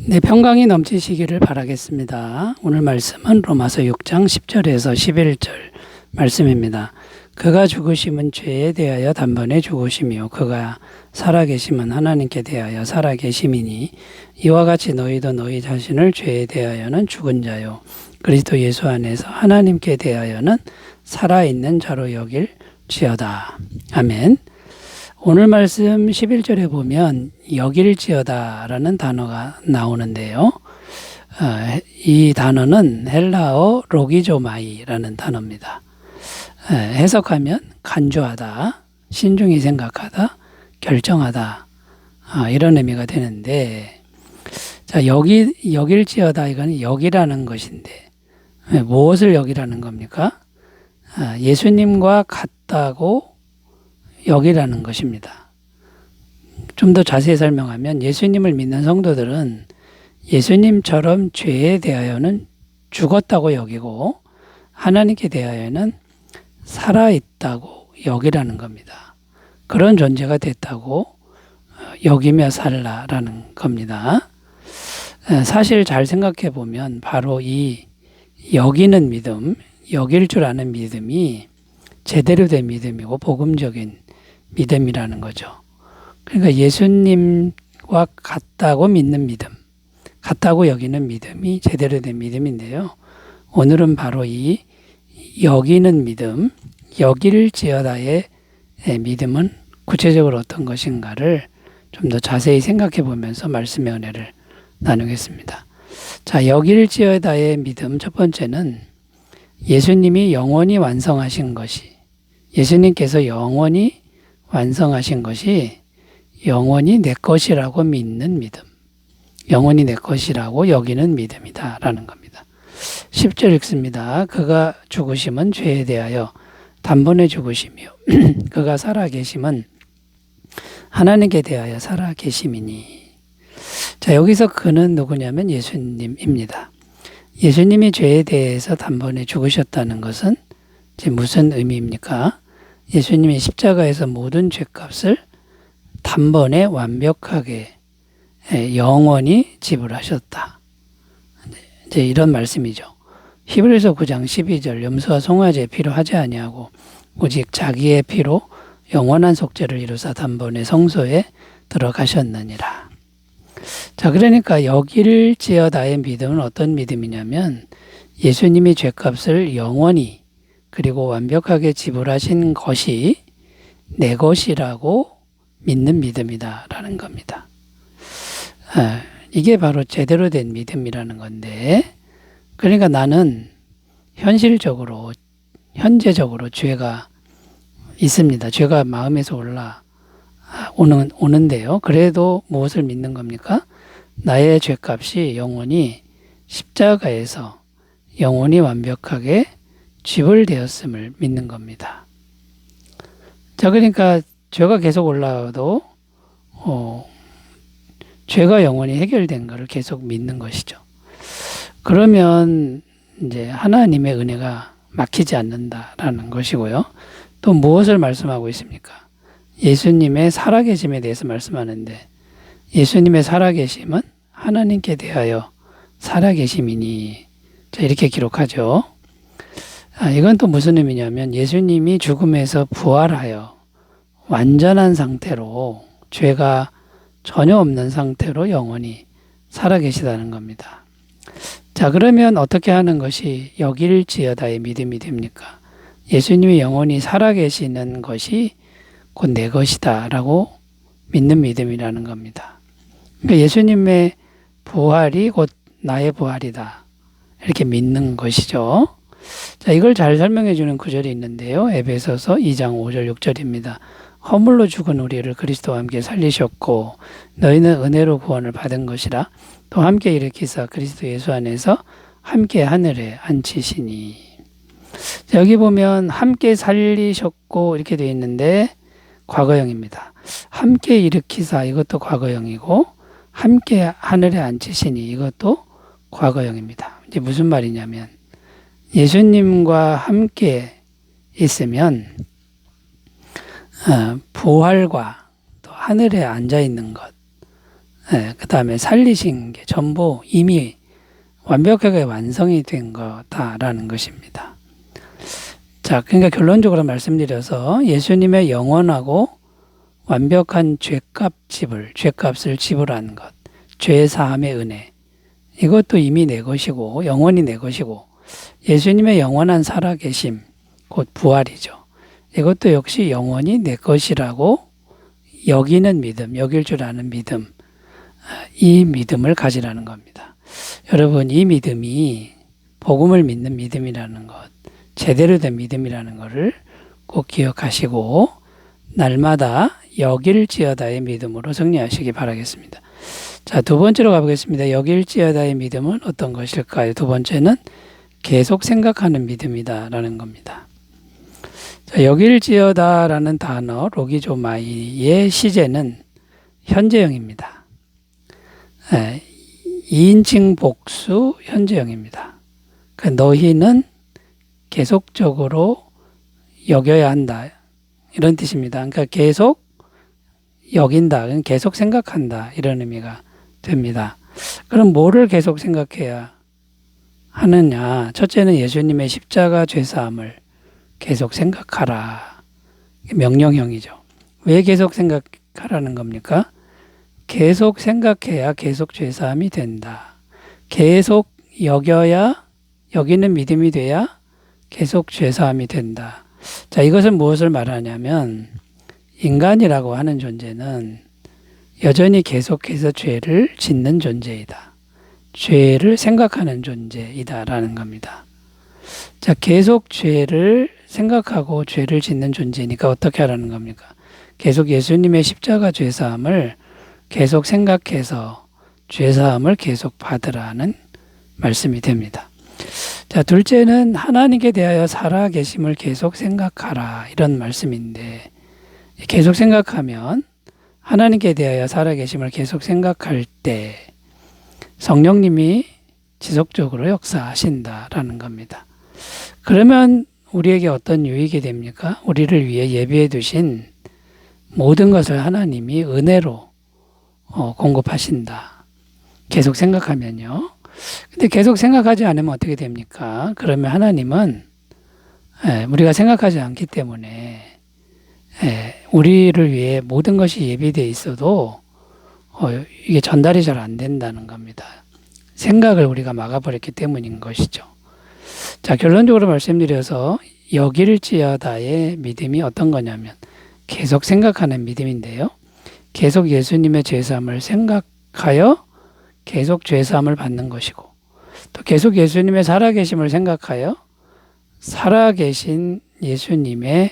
네, 평강이 넘치시기를 바라겠습니다. 오늘 말씀은 로마서 6장 10절에서 11절 말씀입니다. 그가 죽으심은 죄에 대하여 단번에 죽으심이요 그가 살아계심은 하나님께 대하여 살아계심이니 이와 같이 너희도 너희 자신을 죄에 대하여는 죽은 자요 그리스도 예수 안에서 하나님께 대하여는 살아있는 자로 여길지어다. 아멘. 오늘 말씀 11절에 보면 여길지어다라는 단어가 나오는데요. 이 단어는 헬라어 로기조마이라는 단어입니다. 해석하면 간주하다, 신중히 생각하다, 결정하다 이런 의미가 되는데, 자 여길지어다 이거는 여기라는 것인데 무엇을 여기라는 겁니까? 예수님과 같다고 여기라는 것입니다. 좀 더 자세히 설명하면 예수님을 믿는 성도들은 예수님처럼 죄에 대하여는 죽었다고 여기고 하나님께 대하여는 살아있다고 여기라는 겁니다. 그런 존재가 됐다고 여기며 살라라는 겁니다. 사실 잘 생각해 보면 바로 이 여기는 믿음, 여길 줄 아는 믿음이 제대로 된 믿음이고 복음적인 믿음이라는 거죠. 그러니까 예수님과 같다고 믿는 믿음, 같다고 여기는 믿음이 제대로 된 믿음인데요. 오늘은 바로 이 여기는 믿음, 여길지어다의 믿음은 구체적으로 어떤 것인가를 좀 더 자세히 생각해 보면서 말씀의 은혜를 나누겠습니다. 자, 여길지어다의 믿음 첫 번째는 예수님이 영원히 완성하신 것이, 예수님께서 영원히 완성하신 것이 영원히 내 것이라고 믿는 믿음, 영원히 내 것이라고 여기는 믿음이다 라는 겁니다. 10절 읽습니다. 그가 죽으심은 죄에 대하여 단번에 죽으시며 그가 살아계심은 하나님께 대하여 살아계심이니. 자, 여기서 그는 누구냐면 예수님입니다. 예수님이 죄에 대해서 단번에 죽으셨다는 것은 무슨 의미입니까? 예수님이 십자가에서 모든 죄값을 단번에 완벽하게 영원히 지불하셨다. 이제 이런 말씀이죠. 히브리서 9장 12절 염소와 송아지의 피로 하지 아니하고 오직 자기의 피로 영원한 속죄를 이루사 단번에 성소에 들어가셨느니라. 자, 그러니까 여길지어다의 믿음은 어떤 믿음이냐면 예수님이 죄값을 영원히 그리고 완벽하게 지불하신 것이 내 것이라고 믿는 믿음이다라는 겁니다. 이게 바로 제대로 된 믿음이라는 건데, 그러니까 나는 현실적으로, 현재적으로 죄가 있습니다. 죄가 마음에서 오는데요. 그래도 무엇을 믿는 겁니까? 나의 죄값이 영원히 십자가에서 영원히 완벽하게 지불되었음을 믿는 겁니다. 자, 그러니까 죄가 계속 올라와도 죄가 영원히 해결된 것을 계속 믿는 것이죠. 그러면 이제 하나님의 은혜가 막히지 않는다라는 것이고요. 또 무엇을 말씀하고 있습니까? 예수님의 살아계심에 대해서 말씀하는데 예수님의 살아계심은 하나님께 대하여 살아계심이니. 자, 이렇게 기록하죠. 이건 또 무슨 의미냐면 예수님이 죽음에서 부활하여 완전한 상태로 죄가 전혀 없는 상태로 영원히 살아계시다는 겁니다. 자, 그러면 어떻게 하는 것이 여길지어다의 믿음이 됩니까? 예수님이 영원히 살아계시는 것이 곧 내 것이다 라고 믿는 믿음이라는 겁니다. 그러니까 예수님의 부활이 곧 나의 부활이다 이렇게 믿는 것이죠. 자, 이걸 잘 설명해 주는 구절이 있는데요. 에베소서 2장 5절 6절입니다. 허물로 죽은 우리를 그리스도와 함께 살리셨고 너희는 은혜로 구원을 받은 것이라 또 함께 일으키사 그리스도 예수 안에서 함께 하늘에 앉히시니. 자, 여기 보면 함께 살리셨고 이렇게 되어 있는데 과거형입니다. 함께 일으키사 이것도 과거형이고 함께 하늘에 앉히시니 이것도 과거형입니다. 이제 무슨 말이냐면 예수님과 함께 있으면 부활과 또 하늘에 앉아 있는 것 그 다음에 살리신 게 전부 이미 완벽하게 완성이 된 거다라는 것입니다. 자, 그러니까 결론적으로 말씀드려서 예수님의 영원하고 완벽한 죄값을 지불한 것, 죄사함의 은혜, 이것도 이미 내 것이고 영원히 내 것이고, 예수님의 영원한 살아계심, 곧 부활이죠. 이것도 역시 영원히 내 것이라고 여기는 믿음, 여길 줄 아는 믿음, 이 믿음을 가지라는 겁니다. 여러분, 이 믿음이 복음을 믿는 믿음이라는 것, 제대로 된 믿음이라는 것을 꼭 기억하시고 날마다 여길지어다의 믿음으로 승리하시기 바라겠습니다. 자, 두 번째로 가보겠습니다. 여길지어다의 믿음은 어떤 것일까요? 두 번째는 계속 생각하는 믿음이다라는 겁니다. 자, 여길지어다라는 단어 로기조마이의 시제는 현재형입니다. 2인칭 복수 현재형입니다. 그 너희는 계속적으로 여겨야 한다, 이런 뜻입니다. 그러니까 계속 여긴다, 계속 생각한다, 이런 의미가 됩니다. 그럼 뭐를 계속 생각해야 하느냐? 첫째는 예수님의 십자가 죄사함을 계속 생각하라. 명령형이죠. 왜 계속 생각하라는 겁니까? 계속 생각해야 계속 죄사함이 된다. 계속 여기는 믿음이 돼야 계속 죄사함이 된다. 자, 이것은 무엇을 말하냐면 인간이라고 하는 존재는 여전히 계속해서 죄를 짓는 존재이다. 죄를 생각하는 존재이다라는 겁니다. 자, 계속 죄를 생각하고 죄를 짓는 존재니까 어떻게 하라는 겁니까? 계속 예수님의 십자가 죄사함을 계속 생각해서 죄사함을 계속 받으라는 말씀이 됩니다. 자, 둘째는 하나님께 대하여 살아계심을 계속 생각하라, 이런 말씀인데, 계속 생각하면 하나님께 대하여 살아계심을 계속 생각할 때 성령님이 지속적으로 역사하신다라는 겁니다. 그러면 우리에게 어떤 유익이 됩니까? 우리를 위해 예비해 두신 모든 것을 하나님이 은혜로 공급하신다. 계속 생각하면요. 근데 계속 생각하지 않으면 어떻게 됩니까? 그러면 하나님은 우리가 생각하지 않기 때문에 우리를 위해 모든 것이 예비되어 있어도 이게 전달이 잘 안 된다는 겁니다. 생각을 우리가 막아버렸기 때문인 것이죠. 자, 결론적으로 말씀드려서 여길지어다의 믿음이 어떤 거냐면 계속 생각하는 믿음인데요. 계속 예수님의 죄사함을 생각하여 계속 죄사함을 받는 것이고, 또 계속 예수님의 살아계심을 생각하여 살아계신 예수님의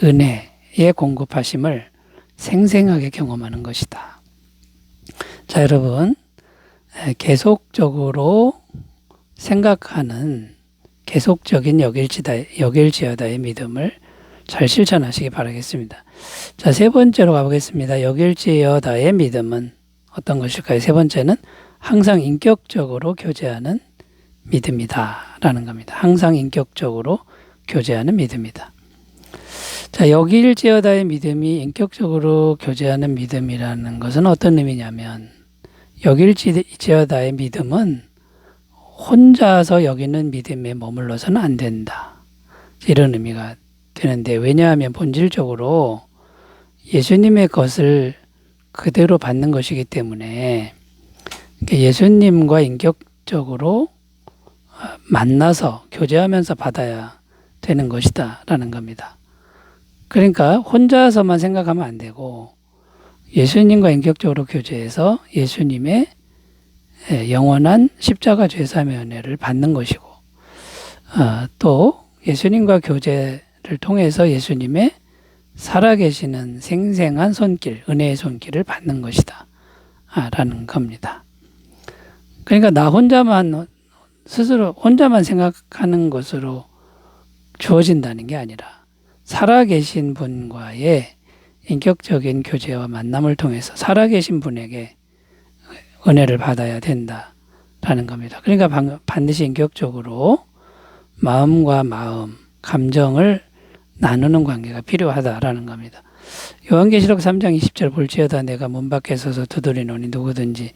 은혜의 공급하심을 생생하게 경험하는 것이다. 자, 여러분, 계속적으로 생각하는 계속적인 여길지어다의 믿음을 잘 실천하시기 바라겠습니다. 자, 세 번째로 가보겠습니다. 여길지어다의 믿음은 어떤 것일까요? 세 번째는 항상 인격적으로 교제하는 믿음이다 라는 겁니다. 항상 인격적으로 교제하는 믿음이다. 자, 여길지어다의 믿음이 인격적으로 교제하는 믿음이라는 것은 어떤 의미냐면, 여길지어다의 믿음은 혼자서 여기는 믿음에 머물러서는 안 된다, 이런 의미가 되는데, 왜냐하면 본질적으로 예수님의 것을 그대로 받는 것이기 때문에 예수님과 인격적으로 만나서 교제하면서 받아야 되는 것이다 라는 겁니다. 그러니까 혼자서만 생각하면 안 되고 예수님과 인격적으로 교제해서 예수님의 영원한 십자가 죄사함의 은혜를 받는 것이고, 또 예수님과 교제를 통해서 예수님의 살아계시는 생생한 손길, 은혜의 손길을 받는 것이다 라는 겁니다. 그러니까 나 혼자만 스스로 혼자만 생각하는 것으로 주어진다는 게 아니라 살아계신 분과의 인격적인 교제와 만남을 통해서 살아계신 분에게 은혜를 받아야 된다라는 겁니다. 그러니까 반드시 인격적으로 마음과 마음, 감정을 나누는 관계가 필요하다라는 겁니다. 요한계시록 3장 20절 볼지어다 내가 문 밖에 서서 두드리노니 누구든지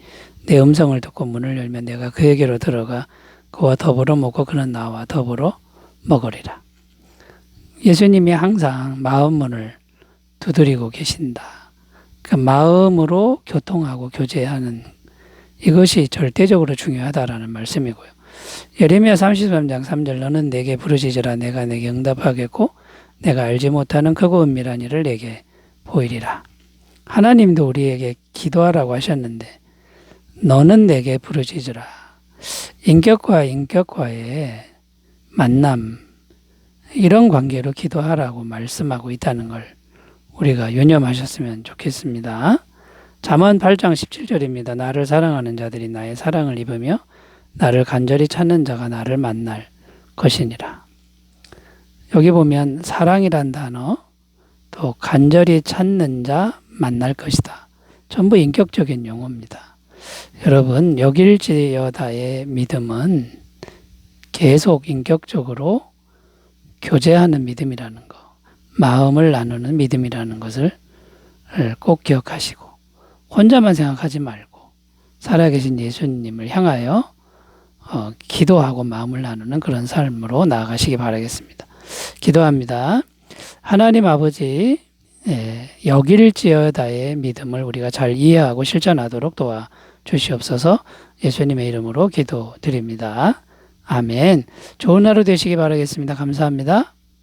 내 음성을 듣고 문을 열면 내가 그에게로 들어가 그와 더불어 먹고 그는 나와 더불어 먹으리라. 예수님이 항상 마음 문을 두드리고 계신다. 그 마음으로 교통하고 교제하는 이것이 절대적으로 중요하다라는 말씀이고요. 예레미야 33장 3절 너는 내게 부르짖으라 내가 내게 응답하겠고 내가 알지 못하는 크고 은밀한 일을 내게 보이리라. 하나님도 우리에게 기도하라고 하셨는데 너는 내게 부르짖으라. 인격과 인격과의 만남 이런 관계로 기도하라고 말씀하고 있다는 걸 우리가 유념하셨으면 좋겠습니다. 잠언 8장 17절입니다. 나를 사랑하는 자들이 나의 사랑을 입으며 나를 간절히 찾는 자가 나를 만날 것이니라. 여기 보면 사랑이란 단어 또 간절히 찾는 자 만날 것이다. 전부 인격적인 용어입니다. 여러분 여길지어다의 믿음은 계속 인격적으로 교제하는 믿음이라는 거, 마음을 나누는 믿음이라는 것을 꼭 기억하시고 혼자만 생각하지 말고 살아계신 예수님을 향하여 기도하고 마음을 나누는 그런 삶으로 나아가시기 바라겠습니다. 기도합니다. 하나님 아버지 여길지어다의 믿음을 우리가 잘 이해하고 실천하도록 도와주시옵소서. 예수님의 이름으로 기도드립니다. 아멘. 좋은 하루 되시기 바라겠습니다. 감사합니다.